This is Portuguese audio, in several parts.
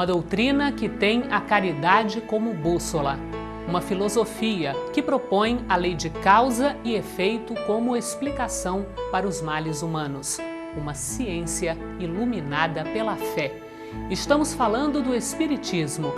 uma doutrina que tem a caridade como bússola, uma filosofia que propõe a lei de causa e efeito como explicação para os males humanos, uma ciência iluminada pela fé. Estamos falando do Espiritismo.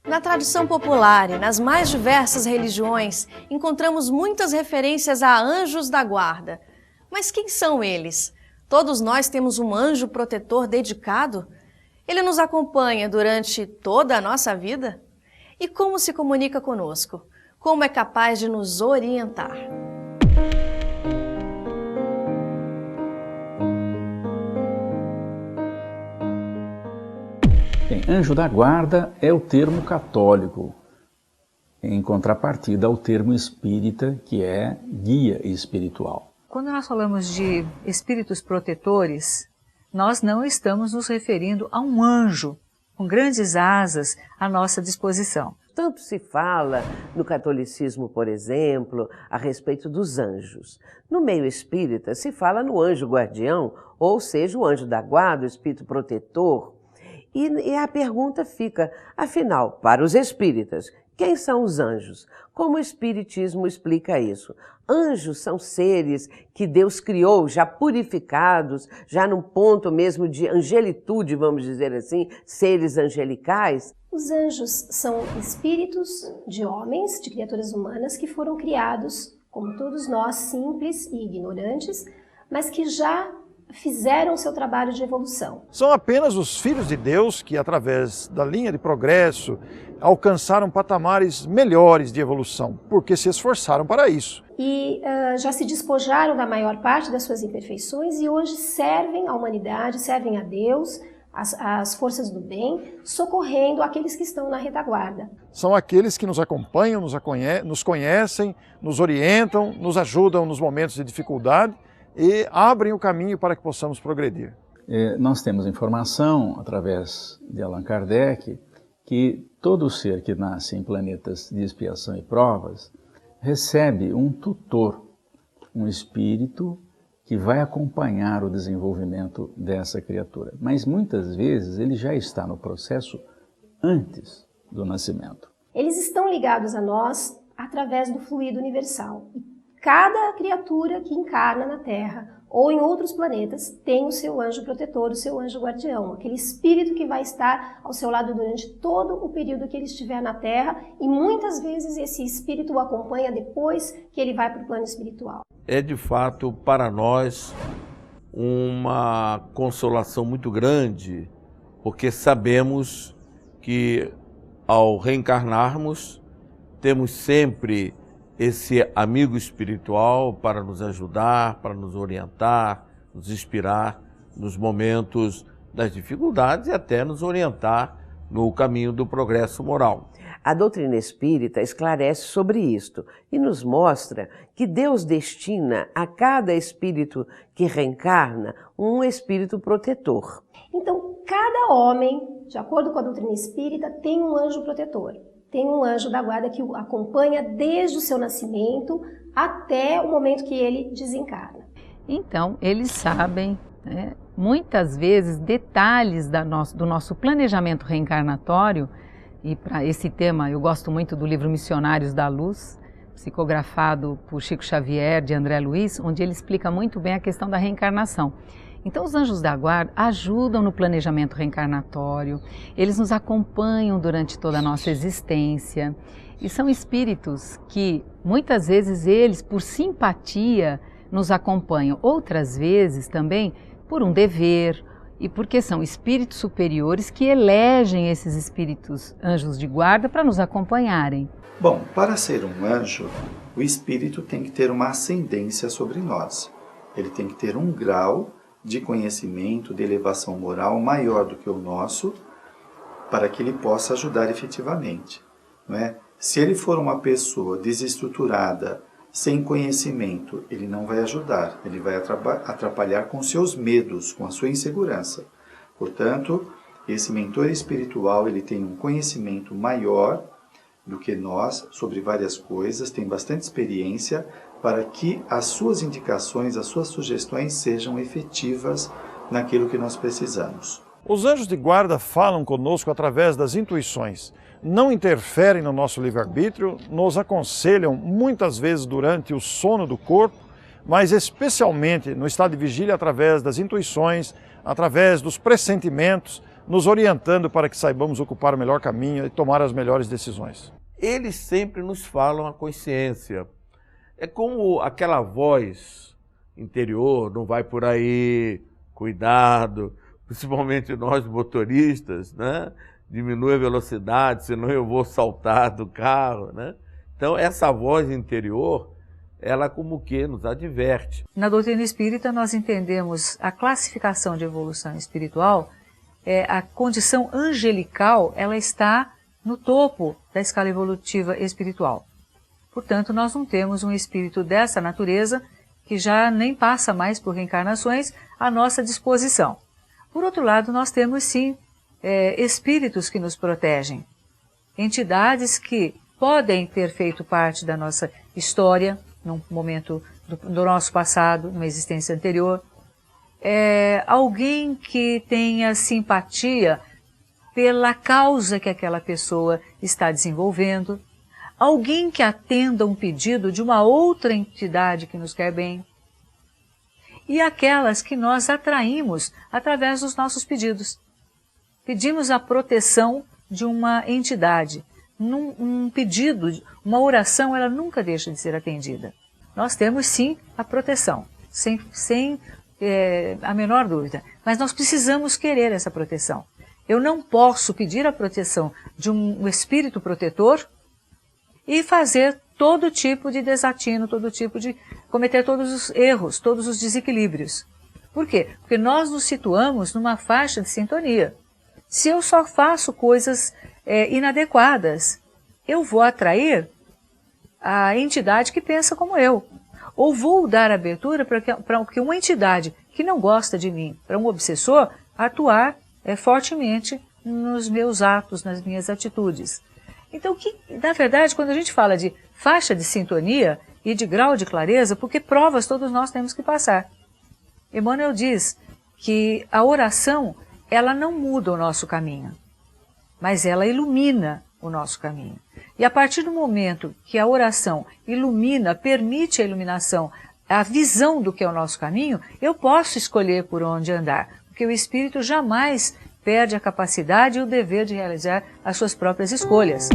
Na tradição popular e nas mais diversas religiões, encontramos muitas referências a anjos da guarda. Mas quem são eles? Todos nós temos um anjo protetor dedicado? Ele nos acompanha durante toda a nossa vida? E como se comunica conosco? Como é capaz de nos orientar? Bem, anjo da guarda é o termo católico, em contrapartida ao termo espírita, que é guia espiritual. Quando nós falamos de espíritos protetores, nós não estamos nos referindo a um anjo com grandes asas à nossa disposição. Tanto se fala no catolicismo, por exemplo, a respeito dos anjos. No meio espírita se fala no anjo guardião, ou seja, o anjo da guarda, o espírito protetor. E a pergunta fica, afinal, para os espíritas, quem são os anjos? Como o Espiritismo explica isso? Anjos são seres que Deus criou, já purificados, já num ponto mesmo de angelitude, vamos dizer assim, seres angelicais. Os anjos são espíritos de homens, de criaturas humanas, que foram criados, como todos nós, simples e ignorantes, mas que já fizeram seu trabalho de evolução. São apenas os filhos de Deus que, através da linha de progresso, alcançaram patamares melhores de evolução, porque se esforçaram para isso. E já se despojaram da maior parte das suas imperfeições e hoje servem à humanidade, servem a Deus, as forças do bem, socorrendo aqueles que estão na retaguarda. São aqueles que nos acompanham, nos conhecem, nos orientam, nos ajudam nos momentos de dificuldade, e abrem o caminho para que possamos progredir. Nós temos informação, através de Allan Kardec, que todo ser que nasce em planetas de expiação e provas recebe um tutor, um espírito que vai acompanhar o desenvolvimento dessa criatura. Mas muitas vezes ele já está no processo antes do nascimento. Eles estão ligados a nós através do fluido universal. Cada criatura que encarna na Terra ou em outros planetas tem o seu anjo protetor, o seu anjo guardião, aquele espírito que vai estar ao seu lado durante todo o período que ele estiver na Terra, e muitas vezes esse espírito o acompanha depois que ele vai para o plano espiritual. É de fato para nós uma consolação muito grande, porque sabemos que ao reencarnarmos temos sempre esse amigo espiritual para nos ajudar, para nos orientar, nos inspirar nos momentos das dificuldades e até nos orientar no caminho do progresso moral. A doutrina espírita esclarece sobre isto e nos mostra que Deus destina a cada espírito que reencarna um espírito protetor. Então, cada homem, de acordo com a doutrina espírita, tem um anjo protetor. Tem um anjo da guarda que o acompanha desde o seu nascimento até o momento que ele desencarna. Então, eles sabem, muitas vezes, detalhes do nosso planejamento reencarnatório. E para esse tema, eu gosto muito do livro Missionários da Luz, psicografado por Chico Xavier, de André Luiz, onde ele explica muito bem a questão da reencarnação. Então, os anjos da guarda ajudam no planejamento reencarnatório, eles nos acompanham durante toda a nossa existência e são espíritos que, muitas vezes, eles, por simpatia, nos acompanham, outras vezes também por um dever e porque são espíritos superiores que elegem esses espíritos anjos de guarda para nos acompanharem. Bom, para ser um anjo, o espírito tem que ter uma ascendência sobre nós. Ele tem que ter um grau de conhecimento, de elevação moral maior do que o nosso, para que ele possa ajudar efetivamente, não é? Se ele for uma pessoa desestruturada, sem conhecimento, ele não vai ajudar, ele vai atrapalhar com seus medos, com a sua insegurança. Portanto, esse mentor espiritual, ele tem um conhecimento maior do que nós sobre várias coisas, tem bastante experiência para que as suas indicações, as suas sugestões sejam efetivas naquilo que nós precisamos. Os anjos de guarda falam conosco através das intuições, não interferem no nosso livre-arbítrio, nos aconselham muitas vezes durante o sono do corpo, mas especialmente no estado de vigília através das intuições, através dos pressentimentos, nos orientando para que saibamos ocupar o melhor caminho e tomar as melhores decisões. Eles sempre nos falam a consciência. É como aquela voz interior, não vai por aí, cuidado, principalmente nós motoristas, né? Diminui a velocidade, senão eu vou saltar do carro, né? Então essa voz interior, ela como que nos adverte. Na doutrina espírita nós entendemos a classificação de evolução espiritual, a condição angelical, ela está no topo da escala evolutiva espiritual. Portanto, nós não temos um espírito dessa natureza que já nem passa mais por reencarnações à nossa disposição. Por outro lado, nós temos sim espíritos que nos protegem, entidades que podem ter feito parte da nossa história, num momento do nosso passado, numa existência anterior, alguém que tenha simpatia pela causa que aquela pessoa está desenvolvendo, alguém que atenda um pedido de uma outra entidade que nos quer bem, e aquelas que nós atraímos através dos nossos pedidos. Pedimos a proteção de uma entidade. Um pedido, uma oração, ela nunca deixa de ser atendida. Nós temos sim a proteção, sem a menor dúvida, mas nós precisamos querer essa proteção. Eu não posso pedir a proteção de um espírito protetor e fazer todo tipo de desatino, cometer todos os erros, todos os desequilíbrios. Por quê? Porque nós nos situamos numa faixa de sintonia. Se eu só faço coisas inadequadas, eu vou atrair a entidade que pensa como eu. Ou vou dar abertura para que uma entidade que não gosta de mim, para um obsessor, atuar fortemente nos meus atos, nas minhas atitudes. Então, na verdade, quando a gente fala de faixa de sintonia e de grau de clareza, porque provas todos nós temos que passar. Emmanuel diz que a oração, ela não muda o nosso caminho, mas ela ilumina o nosso caminho. E a partir do momento que a oração ilumina, permite a iluminação, a visão do que é o nosso caminho, eu posso escolher por onde andar, porque o espírito jamais perde a capacidade e o dever de realizar as suas próprias escolhas.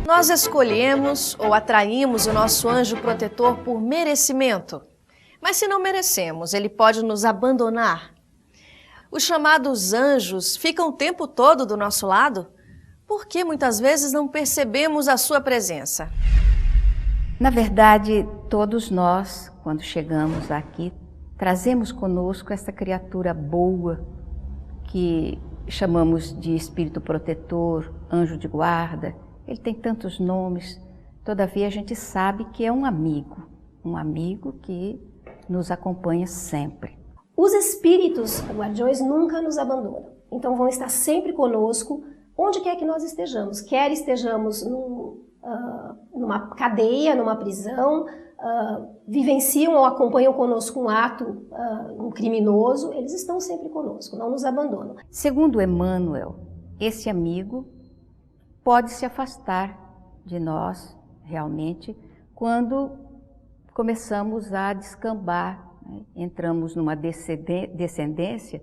Nós escolhemos ou atraímos o nosso anjo protetor por merecimento. Mas se não merecemos, ele pode nos abandonar. Os chamados anjos ficam o tempo todo do nosso lado? Por que muitas vezes não percebemos a sua presença? Na verdade, todos nós, quando chegamos aqui, trazemos conosco essa criatura boa que chamamos de espírito protetor, anjo de guarda. Ele tem tantos nomes, todavia a gente sabe que é um amigo que nos acompanha sempre. Os espíritos guardiões nunca nos abandonam, então vão estar sempre conosco, onde quer que nós estejamos, quer estejamos numa cadeia, numa prisão, vivenciam ou acompanham conosco um ato um criminoso, eles estão sempre conosco, não nos abandonam. Segundo Emmanuel, esse amigo pode se afastar de nós, realmente, quando começamos a descambar, né? Entramos numa descendência,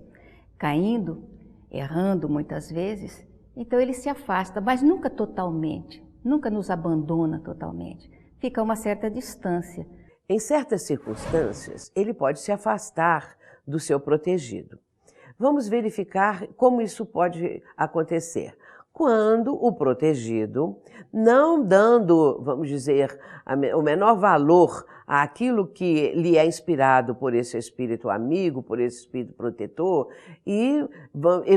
caindo, errando muitas vezes, então ele se afasta, mas nunca totalmente. nunca nos abandona totalmente. Fica a uma certa distância. Em certas circunstâncias, ele pode se afastar do seu protegido. Vamos verificar como isso pode acontecer. Quando o protegido, não dando, vamos dizer, o menor valor àquilo que lhe é inspirado por esse espírito amigo, por esse espírito protetor, e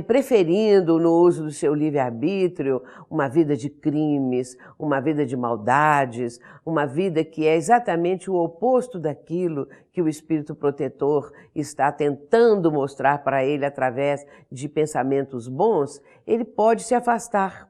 preferindo no uso do seu livre-arbítrio uma vida de crimes, uma vida de maldades, uma vida que é exatamente o oposto daquilo que o espírito protetor está tentando mostrar para ele através de pensamentos bons, ele pode se afastar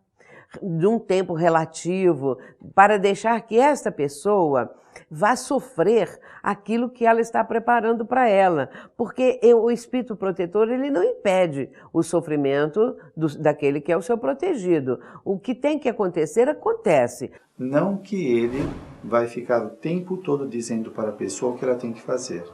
de um tempo relativo para deixar que esta pessoa vá sofrer aquilo que ela está preparando para ela, porque o espírito protetor ele não impede o sofrimento daquele que é o seu protegido. O que tem que acontecer, acontece. Não que ele vai ficar o tempo todo dizendo para a pessoa o que ela tem que fazer,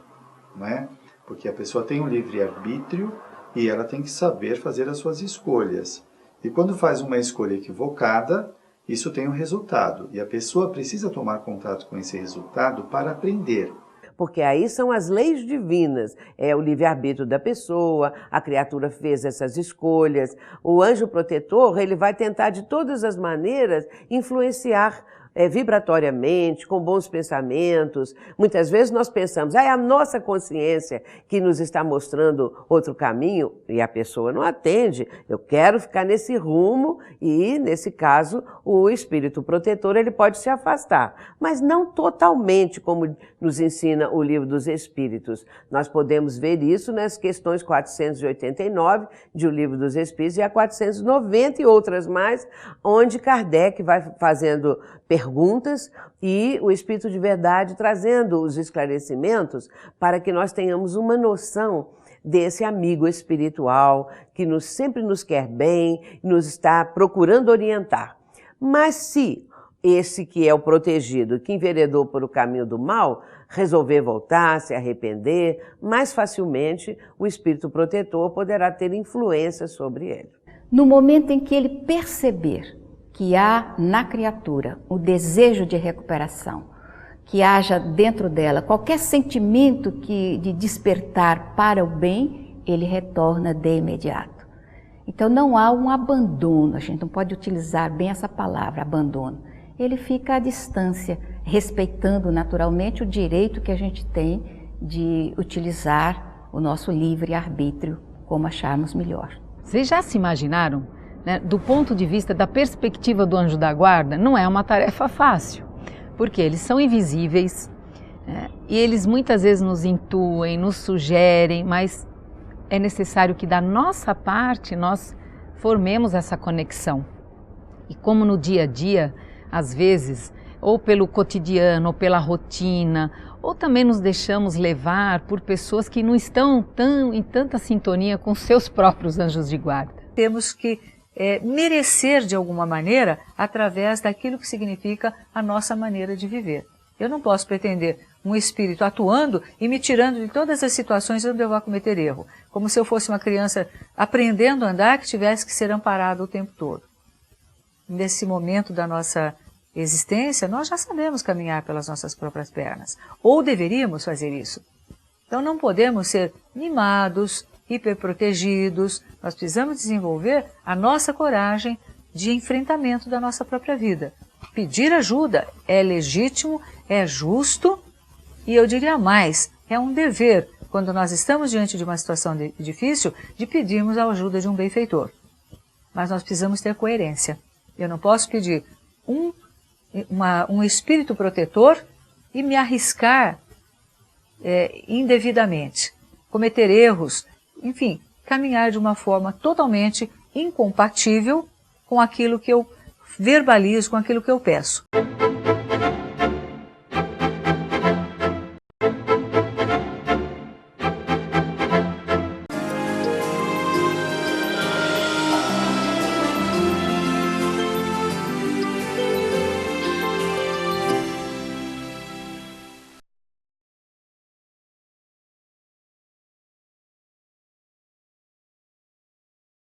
não é? Porque a pessoa tem um livre-arbítrio e ela tem que saber fazer as suas escolhas. E quando faz uma escolha equivocada, isso tem um resultado. E a pessoa precisa tomar contato com esse resultado para aprender. Porque aí são as leis divinas, é o livre-arbítrio da pessoa, a criatura fez essas escolhas. O anjo protetor, ele vai tentar de todas as maneiras influenciar vibratoriamente, com bons pensamentos. Muitas vezes nós pensamos, é a nossa consciência que nos está mostrando outro caminho, e a pessoa não atende. Eu quero ficar nesse rumo e, nesse caso, o espírito protetor ele pode se afastar, mas não totalmente, como nos ensina o Livro dos Espíritos. Nós podemos ver isso nas questões 489 de O Livro dos Espíritos e a 490 e outras mais, onde Kardec vai fazendo perguntas e o Espírito de Verdade trazendo os esclarecimentos para que nós tenhamos uma noção desse amigo espiritual que sempre nos quer bem, nos está procurando orientar. Mas se esse que é o protegido, que enveredou por o caminho do mal, resolver voltar, se arrepender, mais facilmente o espírito protetor poderá ter influência sobre ele. No momento em que ele perceber que há na criatura o desejo de recuperação, que haja dentro dela qualquer sentimento de despertar para o bem, ele retorna de imediato. Então não há um abandono, a gente não pode utilizar bem essa palavra, abandono. Ele fica à distância, respeitando naturalmente o direito que a gente tem de utilizar o nosso livre-arbítrio como acharmos melhor. Vocês já se imaginaram? Do ponto de vista da perspectiva do anjo da guarda, não é uma tarefa fácil, porque eles são invisíveis e eles muitas vezes nos intuem, nos sugerem, mas é necessário que da nossa parte nós formemos essa conexão. E como no dia a dia, às vezes, ou pelo cotidiano, ou pela rotina, ou também nos deixamos levar por pessoas que não estão em tanta sintonia com seus próprios anjos de guarda. Temos que merecer de alguma maneira através daquilo que significa a nossa maneira de viver. Eu não posso pretender um espírito atuando e me tirando de todas as situações onde eu vou cometer erro, como se eu fosse uma criança aprendendo a andar que tivesse que ser amparado o tempo todo. Nesse momento da nossa existência, nós já sabemos caminhar pelas nossas próprias pernas, ou deveríamos fazer isso. Então não podemos ser mimados, hiperprotegidos, nós precisamos desenvolver a nossa coragem de enfrentamento da nossa própria vida. Pedir ajuda é legítimo, é justo e eu diria mais, é um dever, quando nós estamos diante de uma situação difícil, de pedirmos a ajuda de um benfeitor. Mas nós precisamos ter coerência. Eu não posso pedir um espírito protetor e me arriscar indevidamente, cometer erros, enfim, caminhar de uma forma totalmente incompatível com aquilo que eu verbalizo, com aquilo que eu peço.